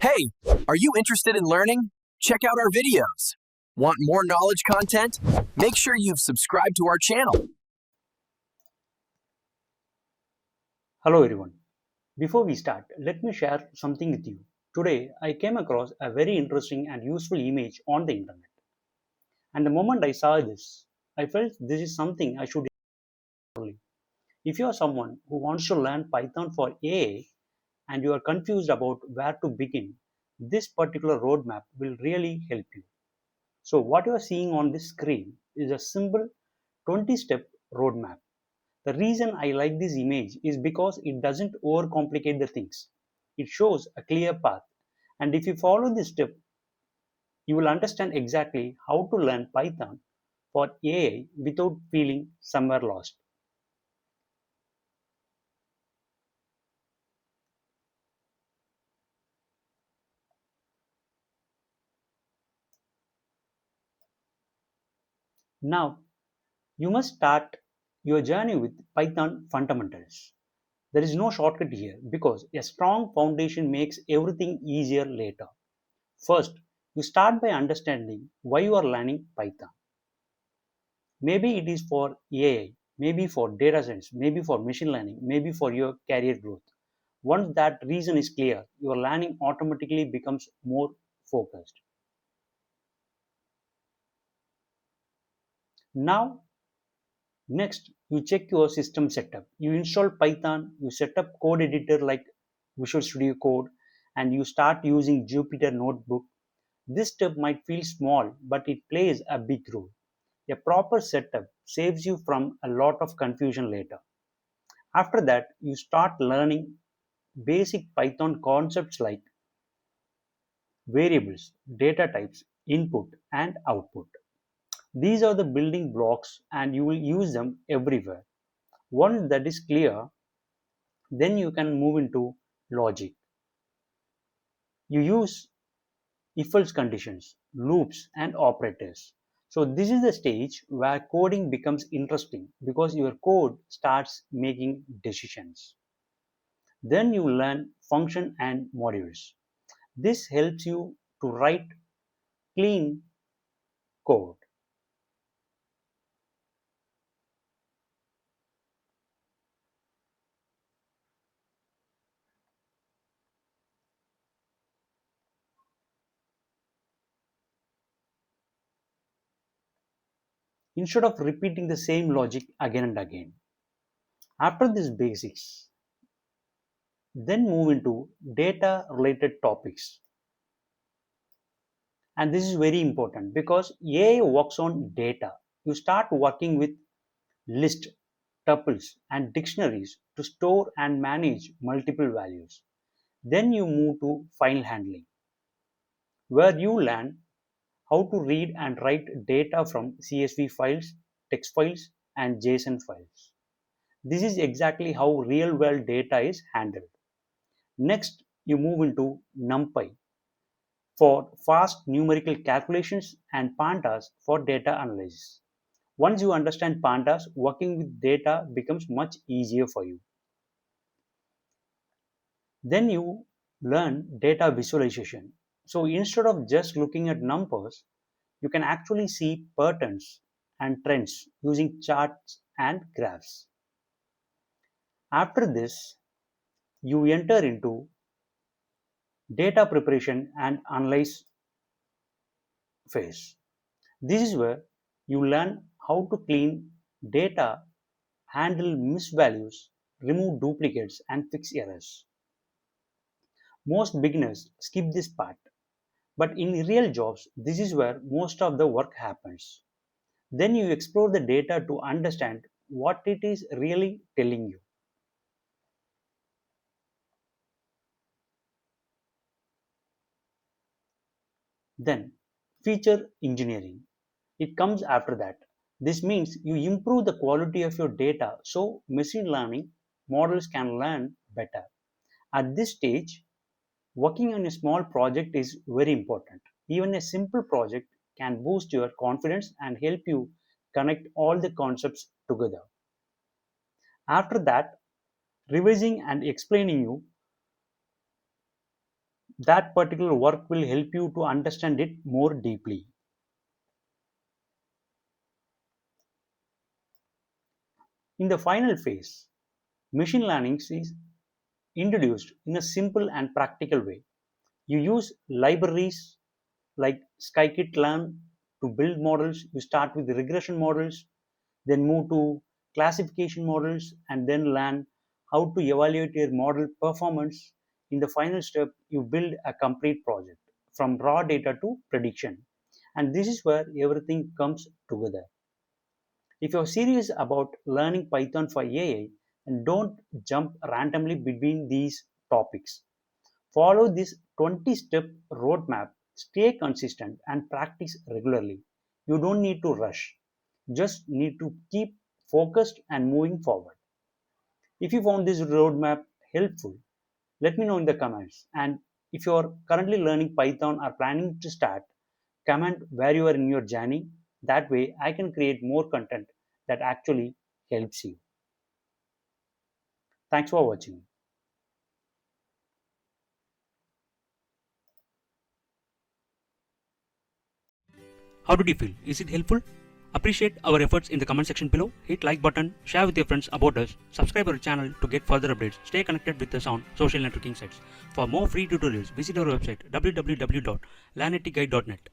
Hey, are you interested in learning? Check out our videos. Want more knowledge content? Make sure you've subscribed to our channel. Hello everyone. Before we start, let me share something with you. Today, I came across a very interesting and useful image on the internet. And the moment I saw this, I felt this is something I should do. If you are someone who wants to learn Python for AI and you are confused about where to begin, this particular roadmap will really help you. So what you are seeing on this screen is a simple 20-step roadmap. The reason I like this image is because it doesn't overcomplicate the things. It shows a clear path. And if you follow this step, you will understand exactly how to learn Python for AI without feeling somewhere lost. Now, you must start your journey with Python fundamentals. There is no shortcut here because a strong foundation makes everything easier later. First, you start by understanding why you are learning Python. Maybe it is for AI, maybe for data science, maybe for machine learning, maybe for your career growth. Once that reason is clear, your learning automatically becomes more focused. Now, next, you check your system setup. You install Python, you set up code editor like Visual Studio Code, and you start using Jupyter Notebook. This step might feel small, but it plays a big role. A proper setup saves you from a lot of confusion later. After that, you start learning basic Python concepts like variables, data types, input, and output. These are the building blocks, and you will use them everywhere. Once that is clear, then you can move into logic. You use if else conditions, loops, and operators. So, this is the stage where coding becomes interesting because your code starts making decisions. Then you learn function and modules. This helps you to write clean code. Instead of repeating the same logic again and again. After these basics, then move into data related topics. And this is very important because AI works on data. You start working with lists, tuples, and dictionaries to store and manage multiple values. Then you move to file handling, where you learn how to read and write data from CSV files, text files, and JSON files. This is exactly how real world data is handled. Next, you move into NumPy for fast numerical calculations and Pandas for data analysis. Once you understand Pandas, working with data becomes much easier for you. Then you learn data visualization. So instead of just looking at numbers, you can actually see patterns and trends using charts and graphs. After this, you enter into data preparation and analyze phase. This is where you learn how to clean data, handle misvalues, remove duplicates, and fix errors. Most beginners skip this part, but in real jobs, this is where most of the work happens. Then you explore the data to understand what it is really telling you. Then, feature engineering. It comes after that. This means you improve the quality of your data so machine learning models can learn better. At this stage, working on a small project is very important. Even a simple project can boost your confidence and help you connect all the concepts together. After that, revising and explaining you that particular work will help you to understand it more deeply. In the final phase, machine learning is introduced in a simple and practical way. You use libraries like scikit-learn to build models. You start with the regression models, then move to classification models, and then learn how to evaluate your model performance. In the final step, you build a complete project from raw data to prediction. And this is where everything comes together. If you're serious about learning Python for AI, and don't jump randomly between these topics. Follow this 20-step roadmap, stay consistent, and practice regularly. You don't need to rush, just need to keep focused and moving forward. If you found this roadmap helpful, let me know in the comments. And if you are currently learning Python or planning to start, comment where you are in your journey. That way, I can create more content that actually helps you. Thanks for watching. How did you feel? Is it helpful? Appreciate our efforts in the comment section below. Hit like button, share with your friends about us, subscribe our channel to get further updates. Stay connected with us on social networking sites. For more free tutorials, visit our website www.learneticguide.net.